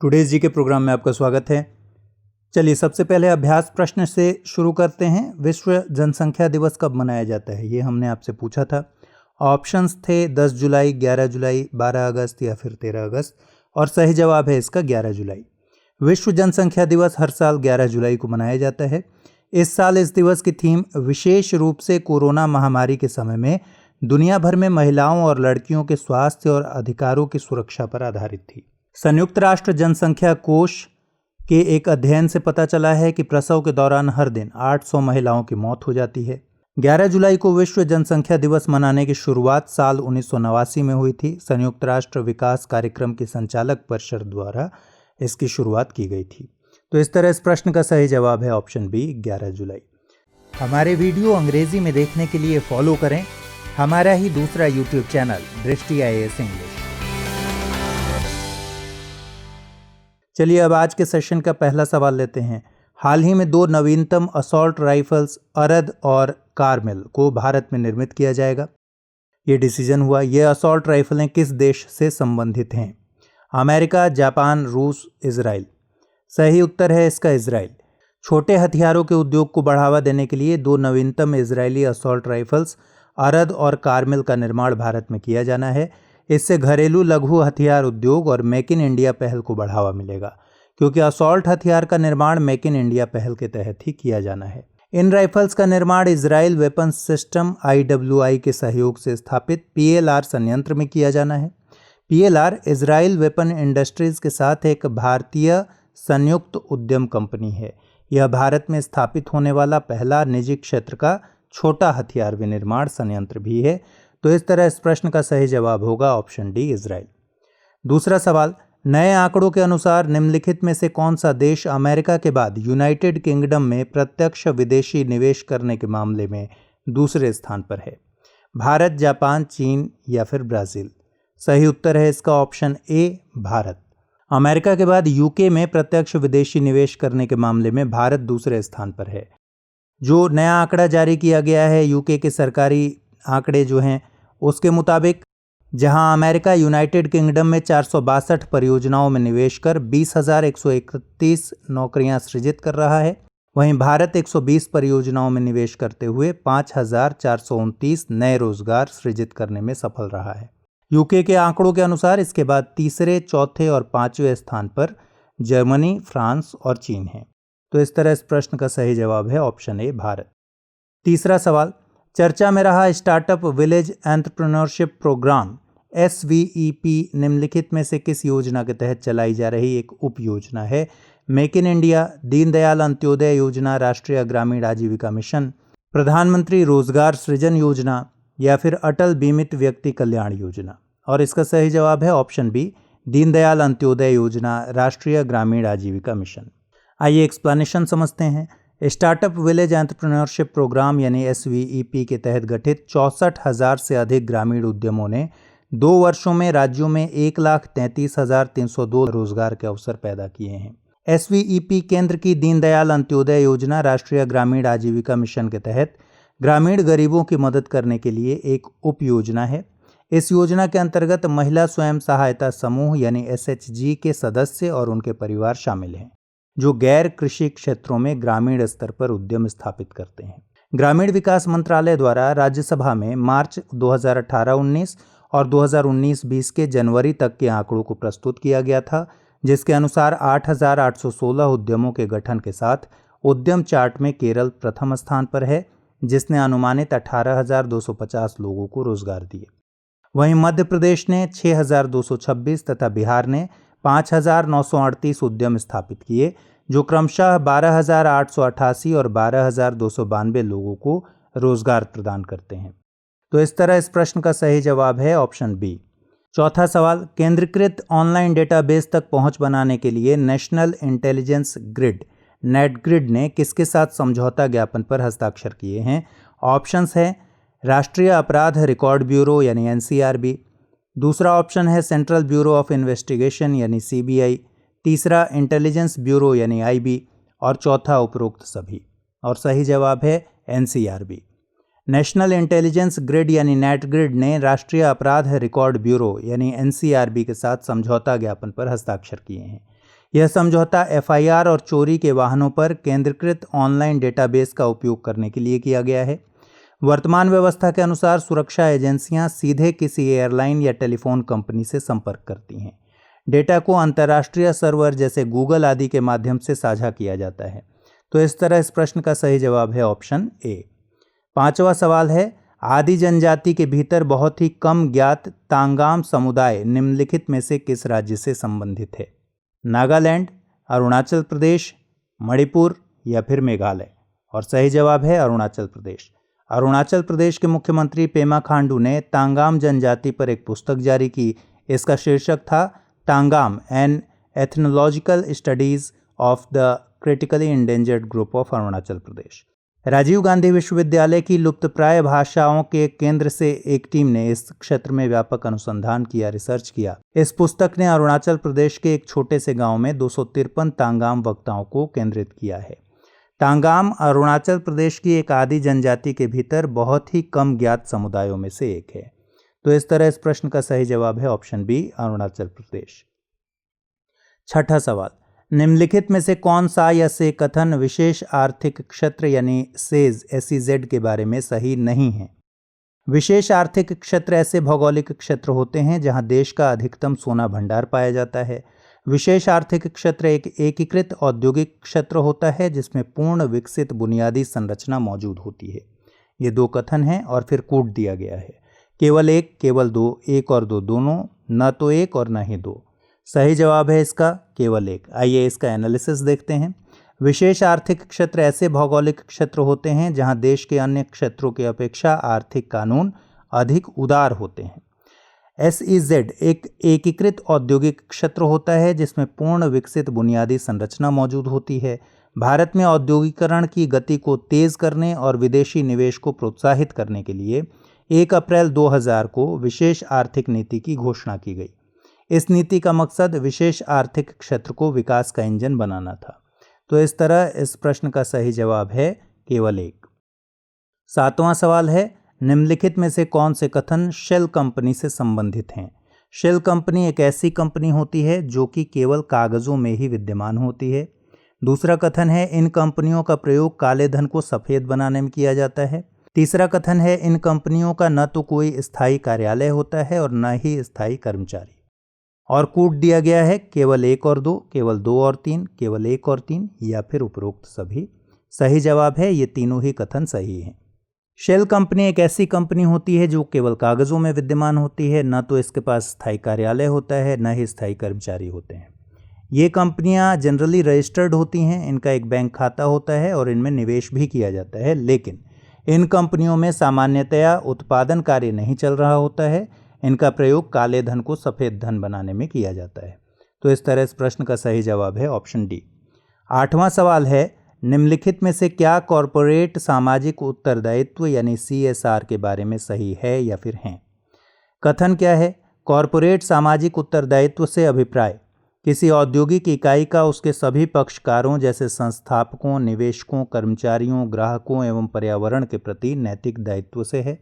Today's जी के programme में आपका स्वागत है। चलिए सबसे पहले अभ्यास प्रश्न से शुरू करते हैं। विश्व जनसंख्या दिवस कब मनाया जाता है, ये हमने आपसे पूछा था। ऑप्शंस थे 10 जुलाई, 11 जुलाई, 12 अगस्त या फिर 13 अगस्त, और सही जवाब है इसका 11 जुलाई। विश्व जनसंख्या दिवस हर साल 11 जुलाई को मनाया जाता है। इस साल इस दिवस की थीम विशेष रूप से कोरोना महामारी के समय में दुनिया भर में महिलाओं और लड़कियों के स्वास्थ्य और अधिकारों की सुरक्षा पर आधारित थी। संयुक्त राष्ट्र जनसंख्या कोष के एक अध्ययन से पता चला है कि प्रसव के दौरान हर दिन 800 महिलाओं की मौत हो जाती है। 11 जुलाई को विश्व जनसंख्या दिवस मनाने की शुरुआत साल 1989 में हुई थी। संयुक्त राष्ट्र विकास कार्यक्रम की संचालक परिषद द्वारा इसकी शुरुआत की गई थी। तो इस तरह इस प्रश्न का सही जवाब है ऑप्शन बी, 11 जुलाई। हमारे वीडियो अंग्रेजी में देखने के लिए फॉलो करें हमारा ही दूसरा यूट्यूब चैनल दृष्टि IAS इंग्लिश। चलिए अब आज के सेशन का पहला सवाल लेते हैं। हाल ही में 2 नवीनतम असॉल्ट राइफल्स अरद और कार्मेल को भारत में निर्मित किया जाएगा, ये डिसीजन हुआ। ये असॉल्ट राइफलें किस देश से संबंधित हैं? अमेरिका, जापान, रूस, इजराइल। सही उत्तर है इसका इजराइल। छोटे हथियारों के उद्योग को बढ़ावा देने के लिए 2 नवीनतम इजरायली असॉल्ट राइफल्स अरद और कार्मेल का निर्माण भारत में किया जाना है। इससे घरेलू लघु हथियार उद्योग और मेक इन इंडिया पहल को बढ़ावा मिलेगा, क्योंकि असॉल्ट हथियार का निर्माण मेक इन इंडिया पहल के तहत ही किया जाना है। इन राइफल्स का निर्माण इजराइल वेपन्स सिस्टम IWI के सहयोग से स्थापित PLR संयंत्र में किया जाना है। PLR इजराइल वेपन इंडस्ट्रीज के साथ एक भारतीय संयुक्त उद्यम कंपनी है। यह भारत में स्थापित होने वाला पहला निजी क्षेत्र का छोटा हथियार विनिर्माण संयंत्र भी है। तो इस तरह इस प्रश्न का सही जवाब होगा ऑप्शन डी, इजराइल। दूसरा सवाल, नए आंकड़ों के अनुसार निम्नलिखित में से कौन सा देश अमेरिका के बाद यूनाइटेड किंगडम में प्रत्यक्ष विदेशी निवेश करने के मामले में दूसरे स्थान पर है? भारत, जापान, चीन या फिर ब्राजील। सही उत्तर है इसका ऑप्शन ए, भारत। अमेरिका के बाद यूके में प्रत्यक्ष विदेशी निवेश करने के मामले में भारत दूसरे स्थान पर है। जो नया आंकड़ा जारी किया गया है यूके के सरकारी आंकड़े जो हैं उसके मुताबिक, जहां अमेरिका यूनाइटेड किंगडम में 462 परियोजनाओं में निवेश कर 20,131 नौकरियां सृजित कर रहा है, वहीं भारत 120 परियोजनाओं में निवेश करते हुए 5,429 नए रोजगार सृजित करने में सफल रहा है। यूके के आंकड़ों के अनुसार इसके बाद तीसरे, चौथे और 5वें स्थान पर जर्मनी, फ्रांस और चीन है। तो इस तरह इस प्रश्न का सही जवाब है ऑप्शन ए, भारत। तीसरा सवाल, चर्चा में रहा startup village entrepreneurship program SVEP निम्नलिखित में से किस योजना के तहत चलाई जा रही एक उप योजना है? Make in India, Deendayal Antyodaya योजना, राष्ट्रीय ग्रामीण आजीविका मिशन, प्रधानमंत्री रोजगार सृजन योजना या फिर अटल बीमित व्यक्ति कल्याण योजना। और इसका सही जवाब है ऑप्शन बी, दीनदयाल अंत्योदय योजना, राष्ट्रीय ग्रामीण आजीविका मिशन। आइए एक्सप्लेनेशन समझते हैं। स्टार्टअप विलेज एंटरप्रेन्योरशिप प्रोग्राम यानी SVEP के तहत गठित 64,000 से अधिक ग्रामीण उद्यमों ने 2 वर्षों में राज्यों में 1,33,302 रोजगार के अवसर पैदा किए हैं। SVEP केंद्र की दीनदयाल अंत्योदय योजना राष्ट्रीय ग्रामीण आजीविका मिशन के तहत ग्रामीण गरीबों की मदद करने के लिए एक उप योजना है। इस योजना के अंतर्गत महिला स्वयं सहायता समूह यानी SHG के सदस्य और उनके परिवार शामिल हैं, जो गैर कृषि क्षेत्रों में ग्रामीण स्तर पर उद्यम स्थापित करते हैं। ग्रामीण विकास मंत्रालय द्वारा राज्यसभा में मार्च 2018-19 और 2019-20 के जनवरी तक के आंकड़ों को प्रस्तुत किया गया था, जिसके अनुसार 8,816 उद्यमों के गठन के साथ उद्यम चार्ट में केरल प्रथम स्थान पर है, जिसने अनुमानित 18,250 लोगों को रोजगार दिए। वहीं मध्य प्रदेश ने 6,226 तथा बिहार ने 5,938 उद्यम स्थापित किए, जो क्रमशः 12,888 और 12,292 लोगों को रोजगार प्रदान करते हैं। तो इस तरह इस प्रश्न का सही जवाब है ऑप्शन बी। चौथा सवाल, केंद्रीकृत ऑनलाइन डेटाबेस तक पहुंच बनाने के लिए नेशनल इंटेलिजेंस ग्रिड नेटग्रिड ने किसके साथ समझौता ज्ञापन पर हस्ताक्षर किए हैं? ऑप्शंस है राष्ट्रीय अपराध रिकॉर्ड ब्यूरो यानी NCRB, दूसरा ऑप्शन है सेंट्रल ब्यूरो ऑफ इन्वेस्टिगेशन यानी CBI, तीसरा इंटेलिजेंस ब्यूरो यानी IB और चौथा उपरोक्त सभी। और सही जवाब है NCRB। नेशनल इंटेलिजेंस ग्रिड यानी नेट ग्रिड ने राष्ट्रीय अपराध रिकॉर्ड ब्यूरो यानी NCRB के साथ समझौता ज्ञापन पर हस्ताक्षर किए हैं। यह समझौता एफआईआर और चोरी के वाहनों पर केंद्रीकृत ऑनलाइन डेटाबेस का उपयोग करने के लिए किया गया है। वर्तमान व्यवस्था के अनुसार सुरक्षा एजेंसियां सीधे किसी एयरलाइन या टेलीफोन कंपनी से संपर्क करती हैं। डेटा को अंतर्राष्ट्रीय सर्वर जैसे गूगल आदि के माध्यम से साझा किया जाता है। तो इस तरह इस प्रश्न का सही जवाब है ऑप्शन ए। 5वां सवाल है, आदि जनजाति के भीतर बहुत ही कम ज्ञात तांगाम समुदाय निम्नलिखित में से किस राज्य से संबंधित है? नागालैंड, अरुणाचल प्रदेश, मणिपुर या फिर मेघालय? और सही जवाब है अरुणाचल प्रदेश। अरुणाचल प्रदेश के मुख्यमंत्री पेमा खांडू ने तांगाम जनजाति पर एक पुस्तक जारी की। इसका शीर्षक था Tangam an ethnological studies of the critically endangered group of Arunachal Pradesh. Rajiv Gandhi विश्वविद्यालय की लुप्तप्राय भाषाओं के केंद्र से एक टीम ने इस क्षेत्र में व्यापक अनुसंधान किया, रिसर्च किया। इस पुस्तक ने अरुणाचल प्रदेश के एक छोटे से गांव में 253 तांगाम वक्ताओं को केंद्रित किया है। तांगाम अरुणाचल प्रदेश की एक आदि जनजाति के भीतर बहुत ही कम ज्ञात समुदायों में से एक है। तो इस तरह इस प्रश्न का सही जवाब है ऑप्शन बी, अरुणाचल प्रदेश। 6ठा सवाल, निम्नलिखित में से कौन सा या से कथन विशेष आर्थिक क्षेत्र यानी सेज SEZ के बारे में सही नहीं है? विशेष आर्थिक क्षेत्र ऐसे भौगोलिक क्षेत्र होते हैं जहां देश का अधिकतम सोना भंडार पाया जाता है। विशेष आर्थिक क्षेत्र एक एकीकृत औद्योगिक क्षेत्र होता है जिसमें पूर्ण विकसित बुनियादी संरचना मौजूद होती है। ये दो कथन हैं और फिर कूट दिया गया है। केवल एक, केवल दो, एक और दो दोनों, न तो एक और न ही दो। सही जवाब है इसका केवल एक। आइए इसका एनालिसिस देखते हैं। विशेष आर्थिक क्षेत्र ऐसे भौगोलिक क्षेत्र होते हैं जहां देश के अन्य क्षेत्रों की अपेक्षा आर्थिक कानून अधिक उदार होते हैं। SEZ एक एकीकृत औद्योगिक क्षेत्र होता है जिसमें पूर्ण विकसित बुनियादी संरचना मौजूद होती है। भारत में औद्योगिकरण की गति को तेज करने और विदेशी निवेश को प्रोत्साहित करने के लिए 1 अप्रैल 2000 को विशेष आर्थिक नीति की घोषणा की गई। इस नीति का मकसद विशेष आर्थिक क्षेत्र को विकास का इंजन बनाना था। तो इस तरह इस प्रश्न का सही जवाब है केवल एक। 7वां सवाल है, निम्नलिखित में से कौन से कथन शेल कंपनी से संबंधित हैं? शेल कंपनी एक ऐसी कंपनी होती है जो कि केवल कागजों में ही विद्यमान होती है। दूसरा कथन है, इन कंपनियों का प्रयोग काले धन को सफेद बनाने में किया जाता है। तीसरा कथन है, इन कंपनियों का न तो कोई स्थायी कार्यालय होता है और न ही स्थायी कर्मचारी। और कूट दिया गया है केवल 1 और 2, केवल 2 और 3, केवल 1 और 3 या फिर उपरोक्त सभी। सही जवाब है ये तीनों ही कथन सही हैं। शेल कंपनी एक ऐसी कंपनी होती है जो केवल कागजों में विद्यमान होती है, न तो इसके पास स्थायी कार्यालय होता है न ही स्थायी कर्मचारी होते हैं। ये कंपनियां जनरली रजिस्टर्ड होती हैं, इनका एक बैंक खाता होता है और इनमें निवेश भी किया जाता है, लेकिन इन कंपनियों में सामान्यतया उत्पादन कार्य नहीं चल रहा होता है। इनका प्रयोग काले धन को सफ़ेद धन बनाने में किया जाता है। तो इस तरह इस प्रश्न का सही जवाब है ऑप्शन डी। 8वां सवाल है, निम्नलिखित में से क्या कॉरपोरेट सामाजिक उत्तरदायित्व यानी CSR के बारे में सही है या फिर हैं? कथन क्या है? कॉरपोरेट सामाजिक उत्तरदायित्व से अभिप्राय किसी औद्योगिक इकाई का उसके सभी पक्षकारों जैसे संस्थापकों, निवेशकों, कर्मचारियों, ग्राहकों एवं पर्यावरण के प्रति नैतिक दायित्व से है।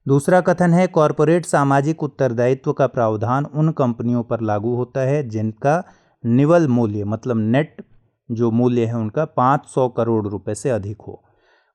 दूसरा कथन है, कॉरपोरेट सामाजिक उत्तरदायित्व का प्रावधान उन कंपनियों पर लागू होता है जिनका निवल मूल्य मतलब नेट जो मूल्य है उनका 500 करोड़ रुपए से अधिक हो।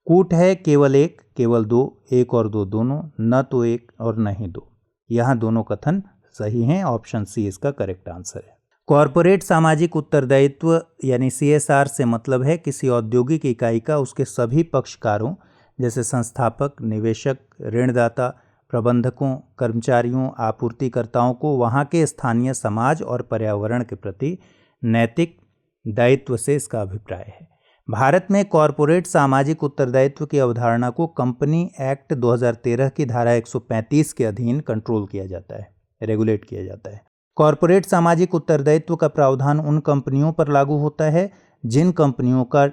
कूट है केवल 1, केवल 2, 1 और 2 दोनों, न तो 1 और न ही 2। यहाँ दोनों कथन सही हैं। ऑप्शन सी इसका करेक्ट आंसर है। कॉरपोरेट सामाजिक उत्तरदायित्व यानी CSR से मतलब है किसी औद्योगिक इकाई का उसके सभी पक्षकारों जैसे संस्थापक, निवेशक, ऋणदाता, प्रबंधकों, कर्मचारियों, आपूर्तिकर्ताओं को वहाँ के स्थानीय समाज और पर्यावरण के प्रति नैतिक दायित्व से इसका अभिप्राय है। भारत में कॉरपोरेट सामाजिक उत्तरदायित्व की अवधारणा को कंपनी एक्ट 2013 की धारा 135 के अधीन कंट्रोल किया जाता है, रेगुलेट किया जाता है। कॉरपोरेट सामाजिक उत्तरदायित्व का प्रावधान उन कंपनियों पर लागू होता है जिन कंपनियों का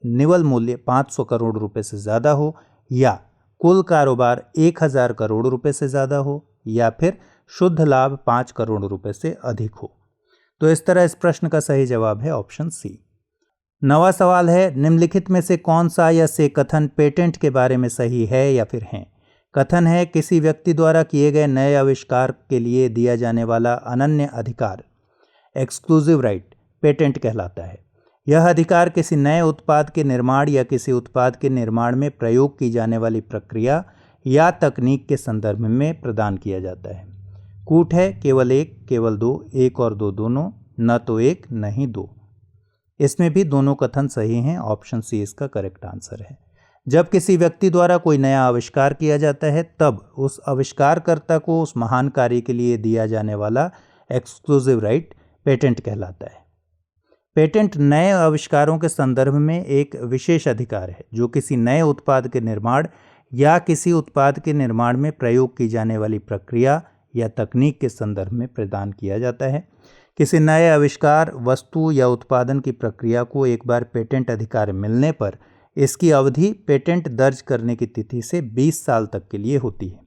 निवल मूल्य 500 करोड़ रुपए से ज़्यादा हो या कुल कारोबार 1000 करोड़ रुपए से ज़्यादा हो या फिर शुद्ध लाभ 5 करोड़ रुपए से अधिक हो। तो इस तरह इस प्रश्न का सही जवाब है ऑप्शन सी। 9वां सवाल है, निम्नलिखित में से कौन सा या से कथन पेटेंट के बारे में सही है या फिर हैं? कथन है, किसी व्यक्ति द्वारा किए गए नए आविष्कार के लिए दिया जाने वाला अनन्य अधिकार एक्सक्लूसिव राइट पेटेंट कहलाता है। यह अधिकार किसी नए उत्पाद के निर्माण या किसी उत्पाद के निर्माण में प्रयोग की जाने वाली प्रक्रिया या तकनीक के संदर्भ में प्रदान किया जाता है। कूट है केवल एक, केवल दो, एक और दो दोनों, न तो एक नहीं दो। इसमें भी दोनों कथन सही हैं। ऑप्शन सी इसका करेक्ट आंसर है। जब किसी व्यक्ति द्वारा कोई नया आविष्कार किया जाता है तब उस आविष्कारकर्ता को उस महान कार्य के लिए दिया जाने वाला एक्सक्लूसिव राइट पेटेंट कहलाता है। पेटेंट नए आविष्कारों के संदर्भ में एक विशेष अधिकार है जो किसी नए उत्पाद के निर्माण या किसी उत्पाद के निर्माण में प्रयोग की जाने वाली प्रक्रिया या तकनीक के संदर्भ में प्रदान किया जाता है। किसी नए आविष्कार, वस्तु या उत्पादन की प्रक्रिया को एक बार पेटेंट अधिकार मिलने पर इसकी अवधि पेटेंट दर्ज करने की तिथि से 20 साल तक के लिए होती है।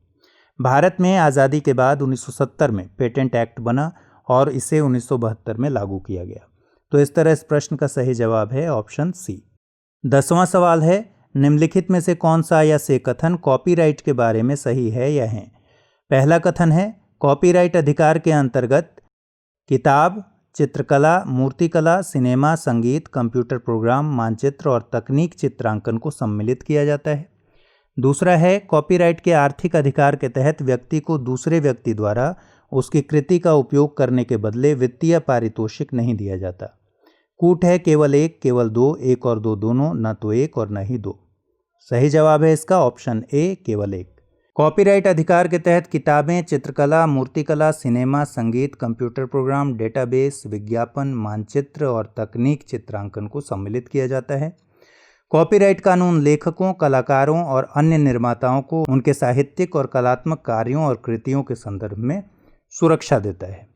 भारत में आज़ादी के बाद 1970 में पेटेंट एक्ट बना और इसे 1972 में लागू किया गया। तो इस तरह इस प्रश्न का सही जवाब है ऑप्शन सी। 10वां सवाल है, निम्नलिखित में से कौन सा या से कथन कॉपीराइट के बारे में सही है या है। पहला कथन है, कॉपीराइट अधिकार के अंतर्गत किताब, चित्रकला, मूर्तिकला, सिनेमा, संगीत, कंप्यूटर प्रोग्राम, मानचित्र और तकनीक चित्रांकन को सम्मिलित किया जाता है। दूसरा है, कॉपीराइट के आर्थिक अधिकार के तहत व्यक्ति को दूसरे व्यक्ति द्वारा उसकी कृति का उपयोग करने के बदले वित्तीय पारितोषिक नहीं दिया जाता। कूट है केवल एक, केवल दो, एक और दो दोनों, न तो एक और न ही दो। सही जवाब है इसका ऑप्शन ए, केवल एक। कॉपीराइट अधिकार के तहत किताबें, चित्रकला, मूर्तिकला, सिनेमा, संगीत, कंप्यूटर प्रोग्राम, डेटाबेस, विज्ञापन, मानचित्र और तकनीक चित्रांकन को सम्मिलित किया जाता है। कॉपीराइट कानून लेखकों, कलाकारों और अन्य निर्माताओं को उनके साहित्यिक और कलात्मक कार्यों और कृतियों के संदर्भ में सुरक्षा देता है।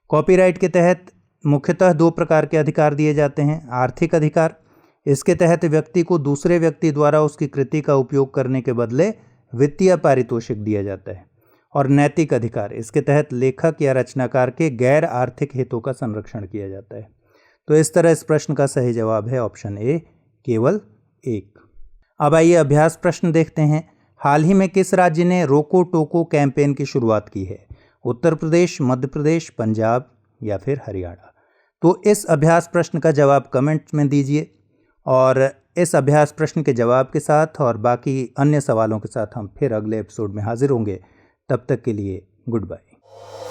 कॉपीराइट के तहत मुख्यतः दो प्रकार के अधिकार दिए जाते हैं। आर्थिक अधिकार, इसके तहत व्यक्ति को दूसरे व्यक्ति द्वारा उसकी कृति का उपयोग करने के बदले वित्तीय पारितोषिक दिया जाता है। और नैतिक अधिकार, इसके तहत लेखक या रचनाकार के गैर आर्थिक हितों का संरक्षण किया जाता है। तो इस तरह इस प्रश्न का सही जवाब है ऑप्शन ए, केवल एक। अब आइए अभ्यास प्रश्न देखते हैं। हाल ही में किस राज्य ने रोको टोको कैंपेन की शुरुआत की है। उत्तर प्रदेश, मध्य प्रदेश, पंजाब या फिर हरियाणा। तो इस अभ्यास प्रश्न का जवाब कमेंट में दीजिए और इस अभ्यास प्रश्न के जवाब के साथ और बाकी अन्य सवालों के साथ हम फिर अगले एपिसोड में हाजिर होंगे। तब तक के लिए गुड बाय।